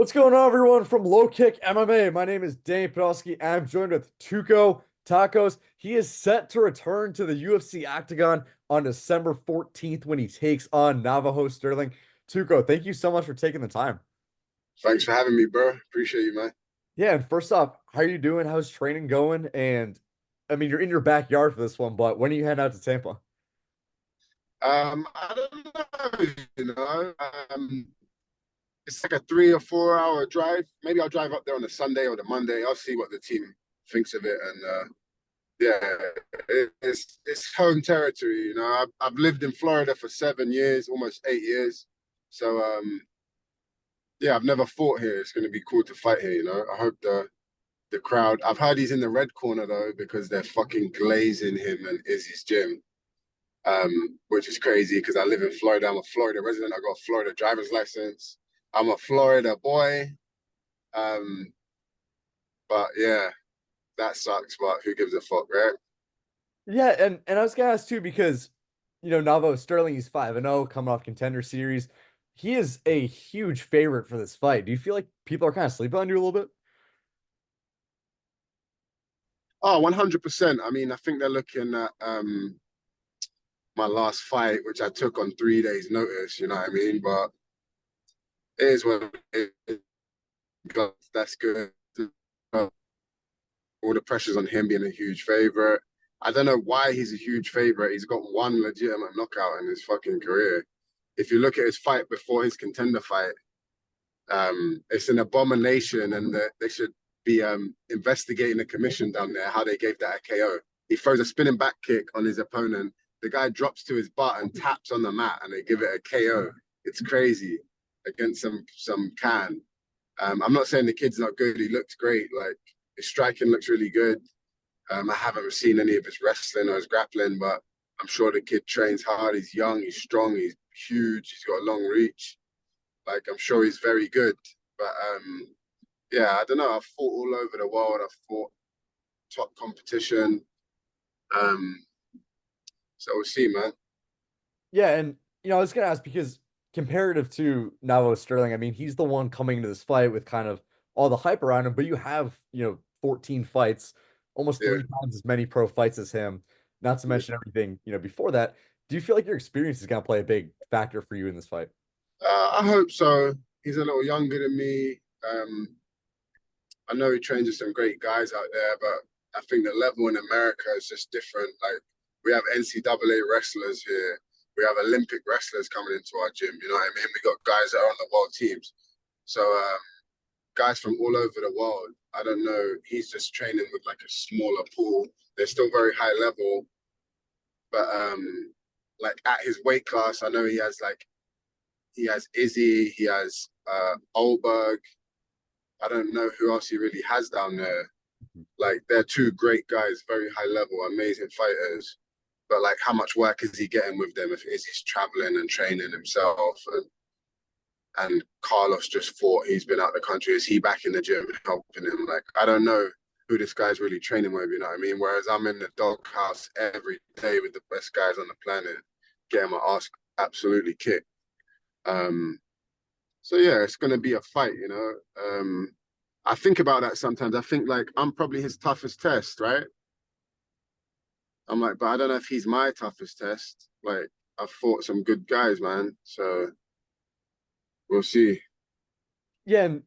What's going on, everyone, from LowKick MMA? My name is Dane Podolsky. I'm joined with Tuco Tokkos. He is set to return to the UFC Octagon on December 14th when he takes on Navajo Stirling. Tuco, thank you so much for taking the time. Thanks for having me, bro. Appreciate you, man. Yeah, and first off, how are you doing? How's training going? And I mean, you're in your backyard for this one, but when are you heading out to Tampa? I don't know, it's like a 3 or 4 hour drive. Maybe I'll drive up there on the Sunday or the Monday. I'll see what the team thinks of it. And yeah, it's home territory. I've lived in Florida for 7 years, almost 8 years. So yeah, I've never fought here. It's going to be cool to fight here. I hope the crowd. I've heard he's in the red corner though because they're fucking glazing him and Izzy's gym. Which is crazy because I live in Florida. I'm a Florida resident. I got a Florida driver's license. I'm a Florida boy. Um, but yeah, that sucks. But who gives a fuck, right? Yeah, and I was gonna ask too because Navo Sterling, he's 5-0 coming off Contender Series. He is a huge favorite for this fight. Do you feel like people are kind of sleeping on you a little bit? Oh, 100%. I mean, I think they're looking at my last fight, which I took on 3 days' notice. You know what I mean? But it is what it is. That's good. All the pressure's on him being a huge favorite. I don't know why he's a huge favorite. He's got one legitimate knockout in his fucking career. If you look at his fight before his contender fight, it's an abomination, and they should be investigating the commission down there how they gave that a KO. He throws a spinning back kick on his opponent. The guy drops to his butt and taps on the mat, and they give it a KO. It's crazy against some can. I'm not saying the kid's not good. He looks great. Like his striking looks really good. I haven't seen any of his wrestling or his grappling, but I'm sure the kid trains hard. He's young. He's strong. He's huge. He's got a long reach. Like I'm sure he's very good. But yeah, I don't know. I've fought all over the world. I've fought top competition. Um, so we'll see, man. Yeah, and I was gonna ask because comparative to Navo Sterling, I mean, he's the one coming to this fight with kind of all the hype around him, but you have, 14 fights, almost Yeah. 3 times as many pro fights as him, not to mention everything, before that. Do you feel like your experience is gonna play a big factor for you in this fight? I hope so. He's a little younger than me. I know he trains with some great guys out there, but I think the level in America is just different. Like we have NCAA wrestlers here. We have Olympic wrestlers coming into our gym. You know what I mean? We got guys that are on the world teams. So guys from all over the world. I don't know. He's just training with like a smaller pool. They're still very high level, but like at his weight class, I know he has Izzy, he has Olberg. I don't know who else he really has down there. Like they're two great guys, very high level, amazing fighters. But like, how much work is he getting with them if Izzy's traveling and training himself? And Carlos just fought. He's been out the country. Is he back in the gym helping him? Like, I don't know who this guy's really training with. You know what I mean? Whereas I'm in the doghouse every day with the best guys on the planet, getting my ass absolutely kicked. Um, so yeah, it's gonna be a fight. I think about that sometimes. I think like I'm probably his toughest test, right? I'm like, but I don't know if he's my toughest test. Like I've fought some good guys, man. So we'll see. Yeah, and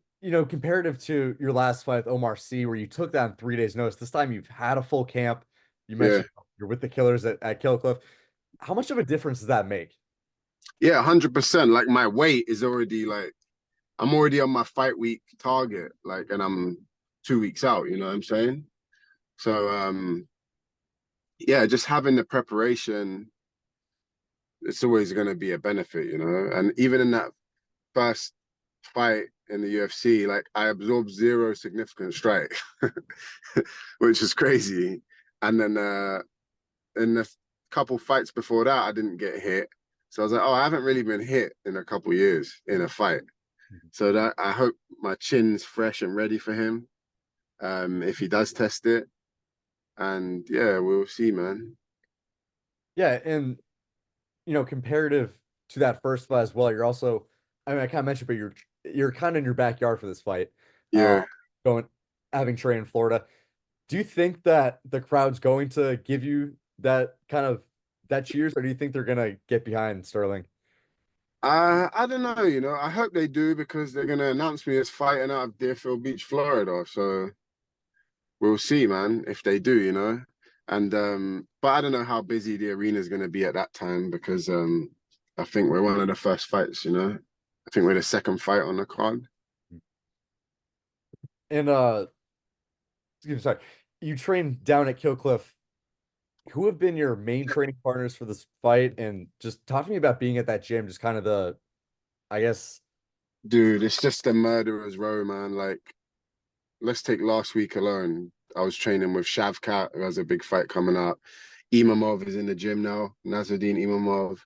comparative to your last fight with Omar C, where you took that in 3 days' notice, this time you've had a full camp. You Yeah. mentioned you're with the killers at Kill Cliff. How much of a difference does that make? Yeah, 100%. Like my weight is already like I'm already on my fight week target, like, and I'm 2 weeks out, you know what I'm saying? So yeah, just having the preparation, it's always gonna be a benefit, you know. And even in that first fight in the UFC, like I absorbed zero significant strike, which is crazy. And then in the couple fights before that, I didn't get hit. So I was like, oh, I haven't really been hit in a couple years in a fight. So that I hope my chin's fresh and ready for him. If he does test it. And yeah, we'll see, man. Yeah, and comparative to that first fight as well, you're also, I mean, I kind of mentioned, but you're you're kind of in your backyard for this fight. Uh, Yeah. going having trained in Florida. Do you think that the crowd's going to give you that kind of that cheers, or do you think they're gonna get behind Sterling? I don't know, you know. I hope they do because they're gonna announce me as fighting out of Deerfield Beach, Florida. So we'll see, man, if they do, you know. And but I don't know how busy the arena is gonna be at that time because I think we're one of the first fights, you know. I think we're the second fight on the card. And excuse me, sorry, you trained down at Kill Cliff. Who have been your main training partners for this fight? And just talk to me about being at that gym, just kind of the, I guess, Dude, it's just a murderer's row, man. Like, let's take last week alone. I was training with Shavkat, who has a big fight coming up. Imamov is in the gym now. Nazardine Imamov,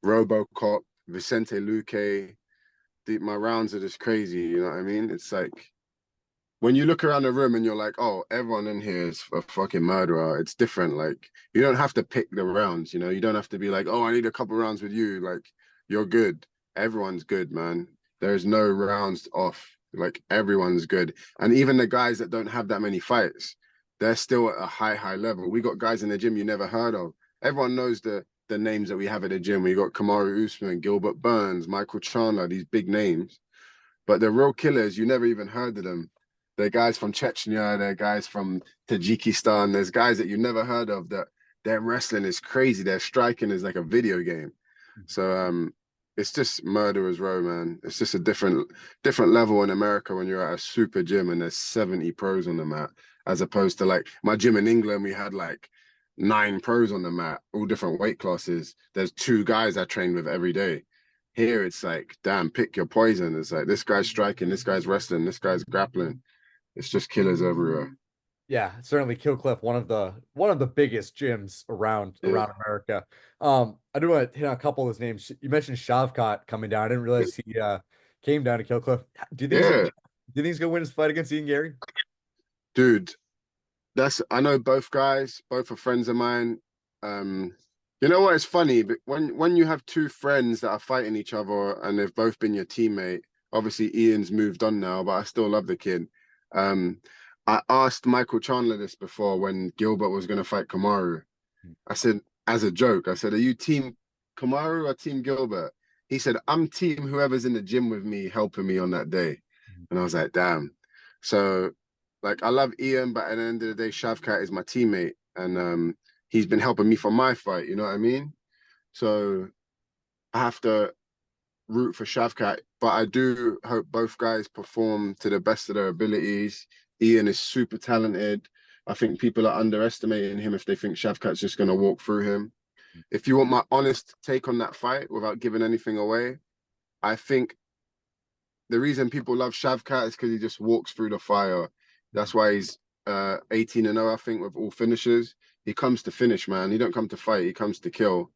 Robocop, Vicente Luque. My rounds are just crazy. You know what I mean? It's like when you look around the room and you're like, oh, everyone in here is a fucking murderer. It's different. Like you don't have to pick the rounds. You know, you don't have to be like, oh, I need a couple rounds with you. Like you're good. Everyone's good, man. There's no rounds off. Like everyone's good. And even the guys that don't have that many fights, they're still at a high level. We got guys in the gym you never heard of. Everyone knows the names that we have at the gym. We got Kamaru Usman, Gilbert Burns, Michael Chandler, these big names. But the real killers, you never even heard of them. They're guys from Chechnya, they're guys from Tajikistan. There's guys that you never heard of that their wrestling is crazy. Their striking is like a video game. So it's just murderer's row, man. It's just a different level in America when you're at a super gym and there's 70 pros on the mat, as opposed to like my gym in England, we had like 9 pros on the mat, all different weight classes. There's 2 guys I train with every day. Here it's like, damn, pick your poison. It's like this guy's striking, this guy's wrestling, this guy's grappling. It's just killers everywhere. yeah, certainly Kill Cliff, one of the biggest gyms Yeah, around America. I do want to hit on a couple of those names. You mentioned Shavkat coming down. I didn't realize he came down to Kill Cliff. Do you think yeah, he's gonna win his fight against Ian Gary? dude. That's I know both guys, both are friends of mine. Um, you know what? It's funny, but when you have 2 friends that are fighting each other and they've both been your teammate. Obviously, Ian's moved on now, but I still love the kid. Um, I asked Michael Chandler this before when Gilbert was going to fight Kamaru. I said, as a joke, I said, "Are you team Kamaru or team Gilbert?" He said, "I'm team whoever's in the gym with me, helping me on that day." And I was like, "Damn." So like I love Ian, but at the end of the day, Shavkat is my teammate, and he's been helping me for my fight. You know what I mean? So I have to root for Shavkat, but I do hope both guys perform to the best of their abilities. Ian is super talented. I think people are underestimating him if they think Shavkat's just going to walk through him. If you want my honest take on that fight without giving anything away, I think the reason people love Shavkat is because he just walks through the fire. That's why he's 18-0, I think, with all finishers. He comes to finish, man. He don't come to fight. He comes to kill.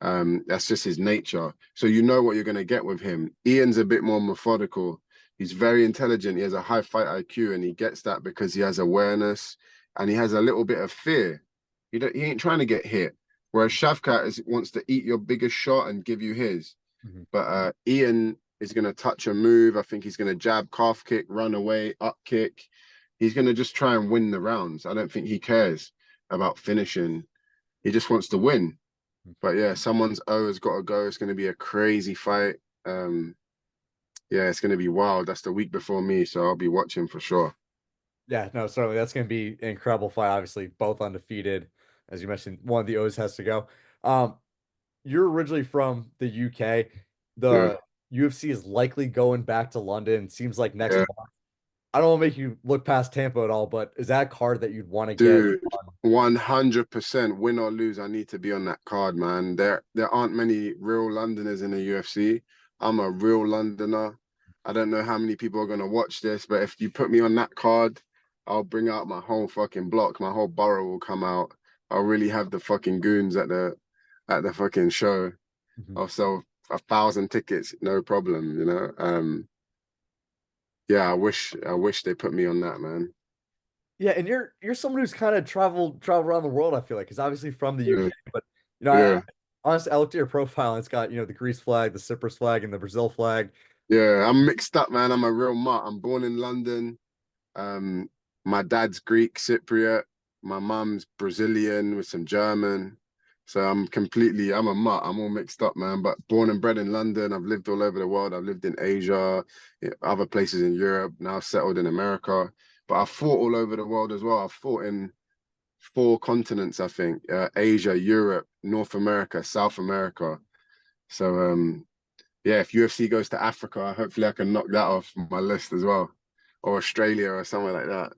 That's just his nature. So you know what you're going to get with him. Ian's a bit more methodical. He's very intelligent. He has a high fight IQ, and he gets that because he has awareness and he has a little bit of fear. He ain't trying to get hit. Whereas wants to eat your biggest shot and give you his. Mhm. But Ian is going to touch a move. I think he's going to jab, calf kick, run away, up kick. He's going to just try and win the rounds. I don't think he cares about finishing. He just wants to win. But yeah, someone's O has got to go. It's going to be a crazy fight. Um, yeah, it's going to be wild. That's the week before me, so I'll be watching for sure. Yeah, no, certainly that's going to be an incredible fight. Obviously, both undefeated, as you mentioned. One of the O's has to go. Um, you're originally from the UK. Yeah, The UFC is likely going back to London. Seems like next yeah, month. I don't want to make you look past Tampa at all, but is that a card that you'd want to get dude, on? 100%. Win or lose, I need to be on that card, man. There aren't many real Londoners in the UFC. I'm a real Londoner. I don't know how many people are going to watch this, but if you put me on that card, I'll bring out my whole fucking block. My whole borough will come out. I'll really have the fucking goons at the fucking show. Mhm. I'll sell 1,000 tickets, no problem, you know. Yeah, I wish they put me on that, man. Yeah, and you're someone who's kind of traveled around the world, I feel like, because obviously from the Yeah, UK, but I yeah, honestly I looked at your profile and it's got, the Greece flag, the Cyprus flag, and the Brazil flag. Yeah, I'm mixed up, man. I'm a real mutt. I'm born in London. Um, my dad's Greek Cypriot. My mum's Brazilian with some German. So I'm a mutt. I'm all mixed up, man. But born and bred in London. I've lived all over the world. I've lived in Asia, other places in Europe, now settled in America. But I've fought all over the world as well. I've fought in four continents, I think, Asia, Europe, North America, South America. So, yeah, if UFC goes to Africa, hopefully I can knock that off my list as well, or Australia or somewhere like that.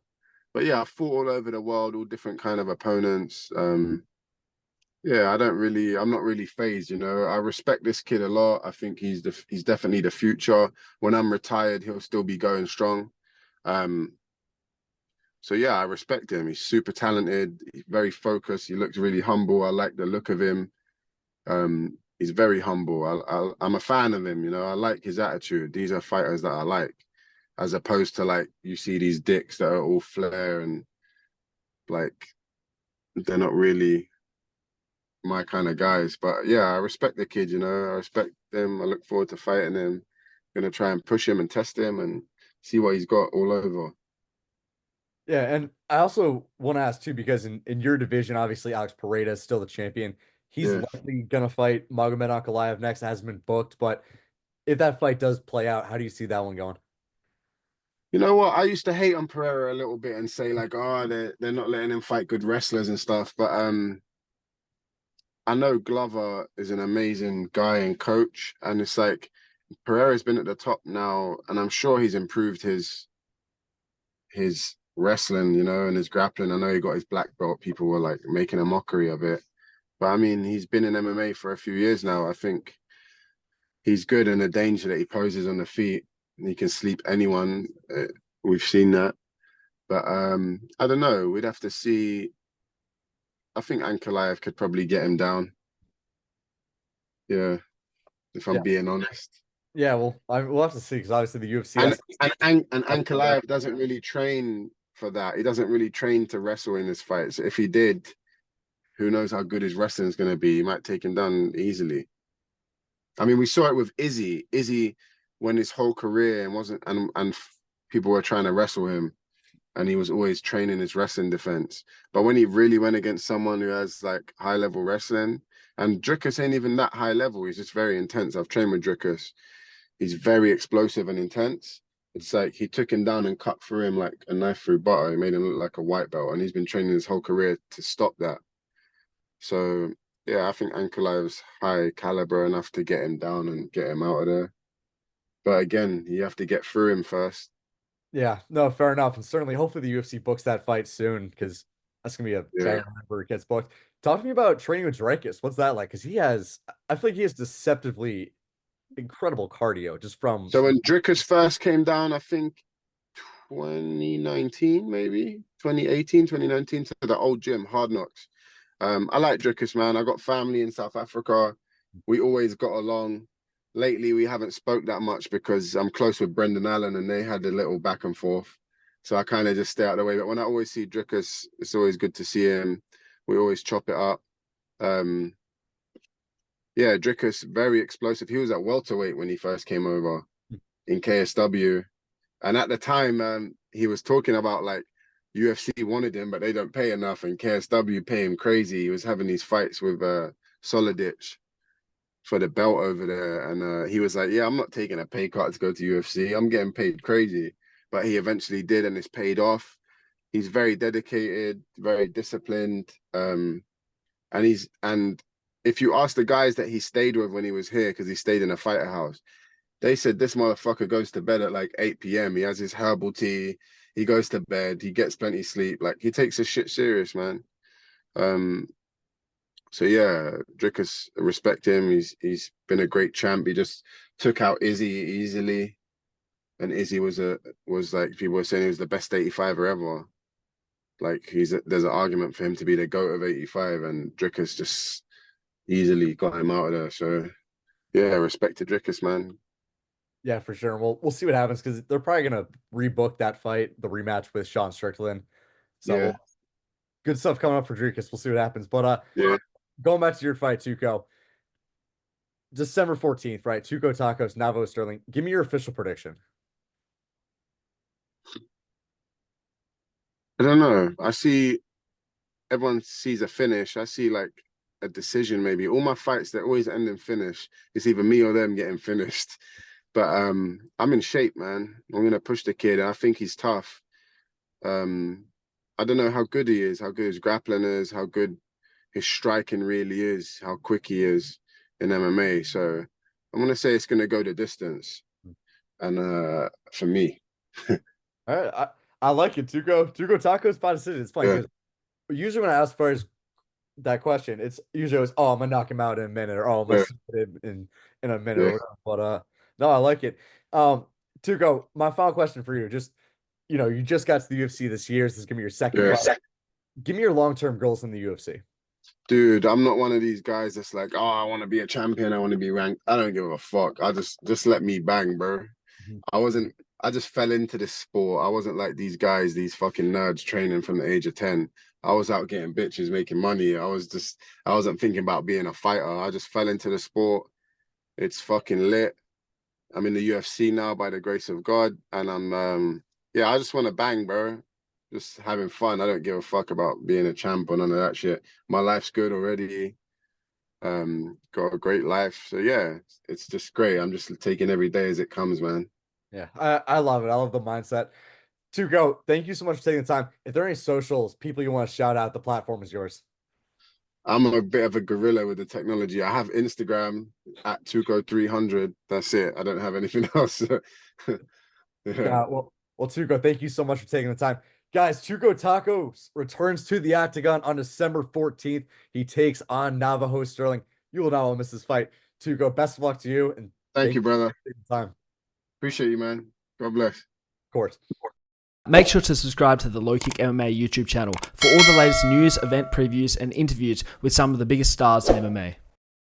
But yeah, I fought all over the world, all different kind of opponents. Yeah, I'm not really phased, you know. I respect this kid a lot. I think he's definitely the future. When I'm retired, he'll still be going strong. Um, so yeah, I respect him. He's super talented, he's very focused. He looks really humble. I like the look of him. He's very humble. I'm a fan of him, you know. I like his attitude. These are fighters that I like, as opposed to like you see these dicks that are all flair and like they're not really my kind of guys. But yeah, I respect the kid, you know. I respect him. I look forward to fighting him. Gonna try and push him and test him and see what he's got all over. Yeah, and I also want to ask too, because in your division, obviously Alex Pereira is still the champion. He's Yeah. likely gonna fight Magomed Ankalaev next. It hasn't been booked, but if that fight does play out, how do you see that one going? You know what? I used to hate on Pereira a little bit and say like, oh, they're not letting him fight good wrestlers and stuff. But I know Glover is an amazing guy and coach, and it's like Pereira's been at the top now, and I'm sure he's improved his wrestling, you know, and his grappling. I know he got his black belt. People were like making a mockery of it, but I mean, he's been in MMA for a few years now. I think he's good, and the danger that he poses on the feet, he can sleep anyone. We've seen that, but I don't know. We'd have to see. I think Ankalaev could probably get him down. Yeah, if I'm Yeah, being honest. yeah. Well, we'll have to see because obviously the UFC And has. and Ankalaev doesn't really train for that. He doesn't really train to wrestle in his fights. If he did, who knows how good his wrestling is going to be? He might take him down easily. I mean, we saw it with Izzy. Izzy, when his whole career and wasn't and people were trying to wrestle him, and he was always training his wrestling defense. But when he really went against someone who has like high level wrestling, and Dricus ain't even that high level. He's just very intense. I've trained with Dricus. He's very explosive and intense. It's like he took him down and cut through him like a knife through butter. He made him look like a white belt, and he's been training his whole career to stop that. So yeah, I think Ankalaev's high caliber enough to get him down and get him out of there. But again, you have to get through him first. Yeah, no, fair enough, and certainly, hopefully, the UFC books that fight soon because that's gonna be a Yeah. banger whenever it gets booked. Talk to me about training with Dracus. What's that like? Because I feel like he has deceptively incredible cardio just from. So when Dricus first came down, I think 2019, maybe 2018, 2019, to the old gym, Hard Knocks. I like Dricus, man. I got family in South Africa. We always got along. Lately, we haven't spoke that much because I'm close with Brendan Allen and they had a little back and forth. So I kind of just stay out of the way. But when I always see Dricus, it's always good to see him. We always chop it up. Um, yeah, Dricus, very explosive. He was at welterweight when he first came over in KSW. And at the time, he was talking about like UFC wanted him, but they don't pay enough, and KSW pay him crazy. He was having these fights with Solidich for the belt over there, and he was like, "Yeah, I'm not taking a pay cut to go to UFC. I'm getting paid crazy." But he eventually did, and it's paid off. He's very dedicated, very disciplined, and if you ask the guys that he stayed with when he was here, because he stayed in a fighter house, they said this motherfucker goes to bed at like 8 p.m. He has his herbal tea. He goes to bed. He gets plenty sleep. Like he takes his shit serious, man. Um, so yeah, Drickus, respect him. He's been a great champ. He just took out Izzy easily, and Izzy was like people were saying he was the best 85er ever. Like there's an argument for him to be the goat of 85, and Drickus just easily got him out of there. So yeah, respect to Drickus, man. Yeah, for sure. We'll see what happens because they're probably gonna rebook that fight, the rematch with Sean Strickland. So Yeah, good stuff coming up for Dracus. We'll see what happens. But yeah. going back to your fight, Tuco. December 14th, right? Tuco Tokkos, Navo Stirling. Give me your official prediction. I don't know. I see everyone sees a finish. I see like a decision maybe. All my fights they always end in finish. It's either me or them getting finished. But I'm in shape, man. I'm gonna push the kid. I think he's tough. Um, I don't know how good he is, how good his grappling is, how good his striking really is, how quick he is in MMA. So I'm gonna say it's gonna go the distance. And for me, All right. I like it. Tuco Tacos by decision. It's funny yeah, because usually when I ask for that question, it's usually always, oh, I'm gonna knock him out in a minute, or oh, I'm gonna yeah, submit him in a minute or yeah, whatever. But no, I like it. Tuco, my final question for you, just you just got to the UFC this year. This is gonna be your second yeah. fight. Give me your long-term goals in the UFC. Dude, I'm not one of these guys that's like, oh, I want to be a champion. I want to be ranked. I don't give a fuck. I just let me bang, bro. Mhm. I wasn't. I just fell into this sport. I wasn't like these guys, these fucking nerds training from the age of 10. I was out getting bitches, making money. I wasn't thinking about being a fighter. I just fell into the sport. It's fucking lit. I'm in the UFC now by the grace of God, and yeah, I just want to bang, bro. Just having fun. I don't give a fuck about being a champ or none of that shit. My life's good already. Got a great life. So yeah, it's just great. I'm just taking every day as it comes, man. Yeah, I love it. I love the mindset. Tuco, thank you so much for taking the time. If there are any socials, people you want to shout out, the platform is yours. I'm a bit of a gorilla with the technology. I have Instagram at Tuco300. That's it. I don't have anything else. Yeah. Tuco, thank you so much for taking the time. Guys, Tuco Tacos returns to the Octagon on December 14th. He takes on Navajo Stirling. You will not want to miss this fight. Tuco, best of luck to you, and Thank thank you, you brother. for taking the time. Of Appreciate you, man. God bless. course. Make sure to subscribe to the LowKick MMA YouTube channel for all the latest news, event previews, and interviews with some of the biggest stars in MMA.